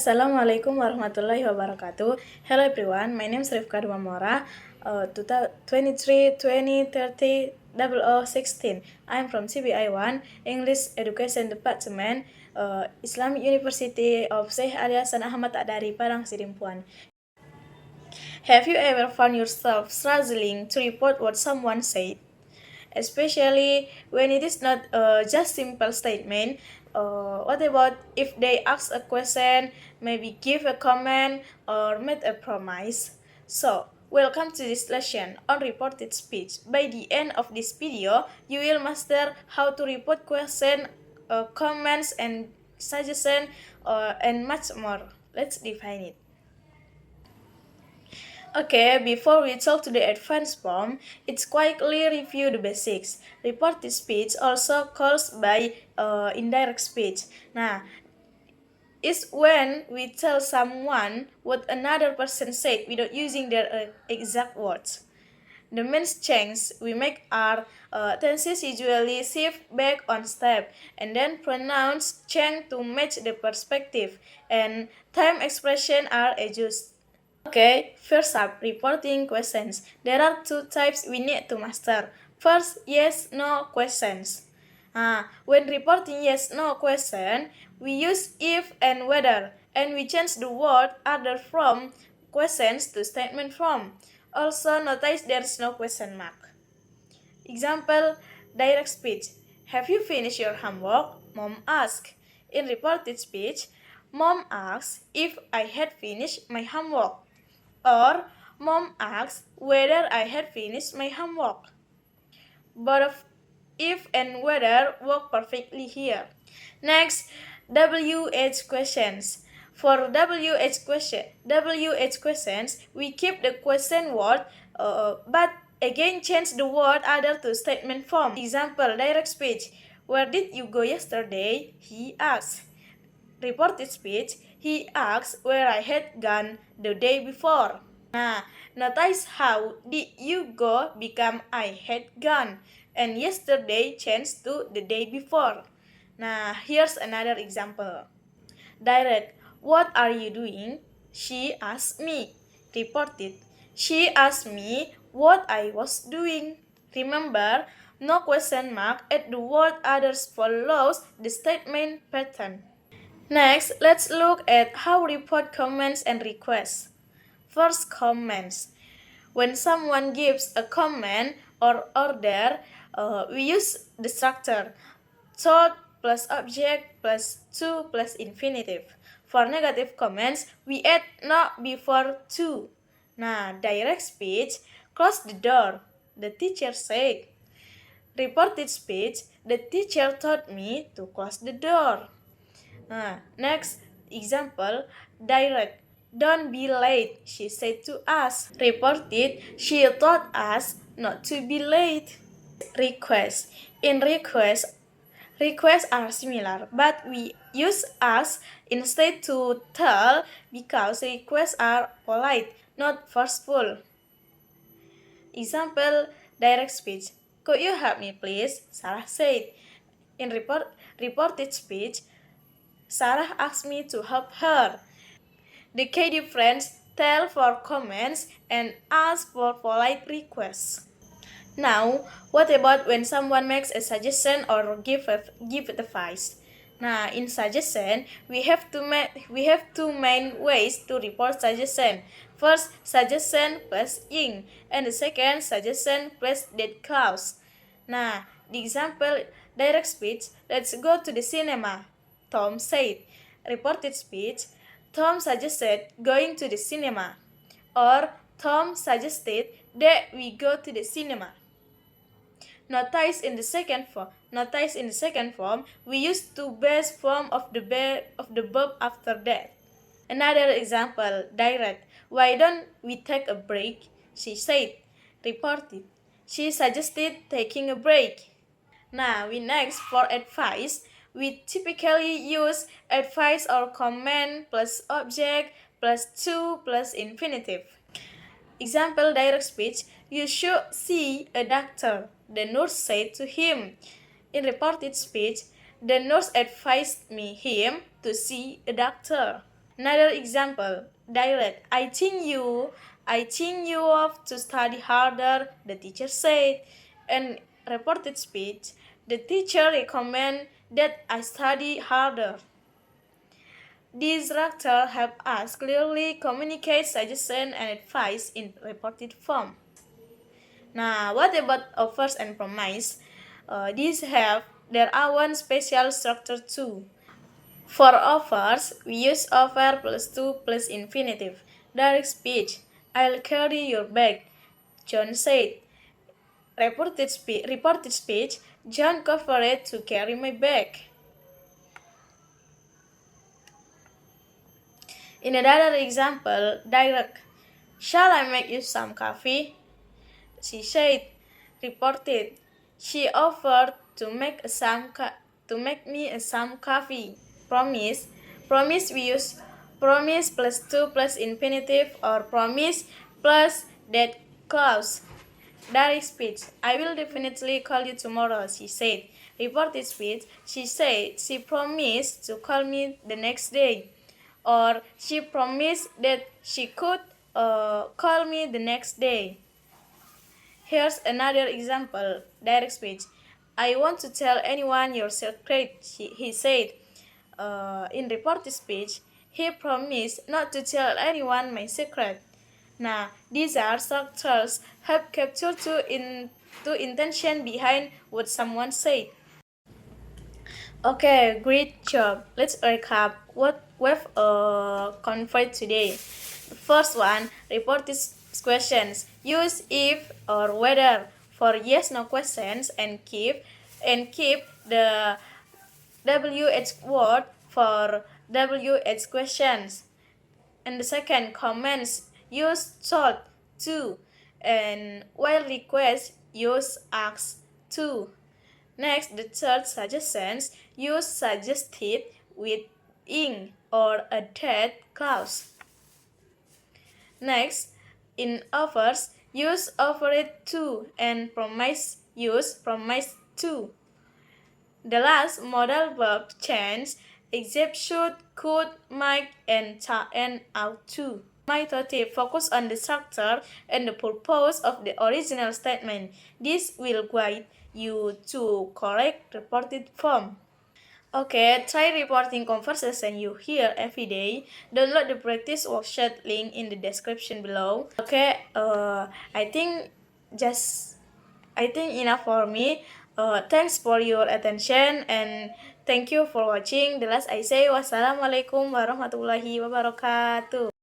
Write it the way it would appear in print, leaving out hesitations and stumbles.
Assalamualaikum warahmatullahi wabarakatuh. Hello everyone, my name is Rifka Duma Mora, 23 20 30 0016. I'm from CBI 1, English Education Department, Islamic University of Sheikh Ali Hasan Ahmad Adari, Padang Sidimpuan. Have you ever found yourself struggling to report what someone said? Especially when it is not just simple statement. What about if they ask a question, maybe give a comment or make a promise? So, welcome to this lesson on reported speech. By the end of this video, you will master how to report question, comments and suggestion and much more. Let's define it. Okay, before we talk to the advanced form, it's quickly review the basics. Reported speech, also called by indirect speech. Nah, is when we tell someone what another person said without using their exact words. The main changes we make are tenses usually shift back on step, and then pronouns change to match the perspective, and time expression are adjusted. Okay, first up, reporting questions. There are two types we need to master. First, yes, no questions. When reporting yes, no question, we use if and whether, and we change the word other from questions to statement from. Also, notice there's no question mark. Example, direct speech. Have you finished your homework? Mom asked. In reported speech, Mom asked if I had finished my homework. Or Mom asked whether I had finished my homework. Both of if and whether work perfectly here. Next, WH questions. For WH questions, we keep the question word, but again change the word other to statement form. Example, direct speech. Where did you go yesterday? He asked. Reported speech, he asked where I had gone the day before. Nah, notice how did you go become I had gone, and yesterday changed to the day before. Nah, here's another example. Direct, what are you doing? She asked me. Reported, she asked me what I was doing. Remember, no question mark at the word others follows the statement pattern. Next, let's look at how report comments and requests. First, comments. When someone gives a comment or order, we use the structure thought plus object plus to plus infinitive. For negative comments, we add not before to. Nah, direct speech, close the door, the teacher said. Reported speech, the teacher told me to close the door. Next example, direct. Don't be late, she said to us. Reported, she told us not to be late. Request. In requests are similar, but we use ask instead to tell because requests are polite, not forceful. Example, direct speech. Could you help me please? Sarah said. In reported speech, Sarah asked me to help her. The KD friends tell for comments and ask for polite requests. Now, what about when someone makes a suggestion or give advice? Now, in suggestion, we have two main ways to report suggestion. First, suggestion plus ing, and the second, suggestion plus that clause. Now, the example, direct speech, let's go to the cinema, Tom said. Reported speech, Tom suggested going to the cinema. Or Tom suggested that we go to the cinema. Notice in the second form, we use to base form of the verb after that. Another example, direct. Why don't we take a break? She said. Reported. She suggested taking a break. Now, for advice, we typically use advice or command plus object plus to plus infinitive. Example, direct speech, you should see a doctor, the nurse said to him. In reported speech, the nurse advised him to see a doctor. Another example, direct. I think you have to study harder, the teacher said. And reported speech, the teacher recommend that I study harder. These structures help us clearly communicate suggestion and advice in reported form. Now, what about offers and promise? These have their own special structure too. For offers, we use offer plus to plus infinitive. Direct speech. I'll carry your bag, John said. Reported speech. John offered to carry my bag. In another example, direct. Shall I make you some coffee? She said. Reported. She offered to make me some coffee. Promise. Promise we use promise plus to plus infinitive or promise plus that clause. Direct speech. I will definitely call you tomorrow, she said. Reported speech. She said she promised to call me the next day. Or she promised that she could call me the next day. Here's another example, direct speech. I want to tell anyone your secret, he said. In reported speech, he promised not to tell anyone my secret. Now, these are structures help capture to intention behind what someone said. Okay, great job. Let's recap what we've covered today. First one, report these questions. Use if or whether for yes/no questions and keep the WH word for WH questions. And the second, comments. Use thought to, and while request, use ask to. Next, the third, suggestions. Use suggested with ing or a that clause. Next, in offers, use offered to and promise, use promise to. The last, modal verb change, except should, could, might, and ought to. Method focus on the structure and the purpose of the original statement. This will guide you to correct reported form. Okay, try reporting conversation you hear every day. Download the practice worksheet link in the description below. Okay, just I think enough for me. Thanks for your attention and thank you for watching. The last I say wassalamualaikum warahmatullahi wabarakatuh.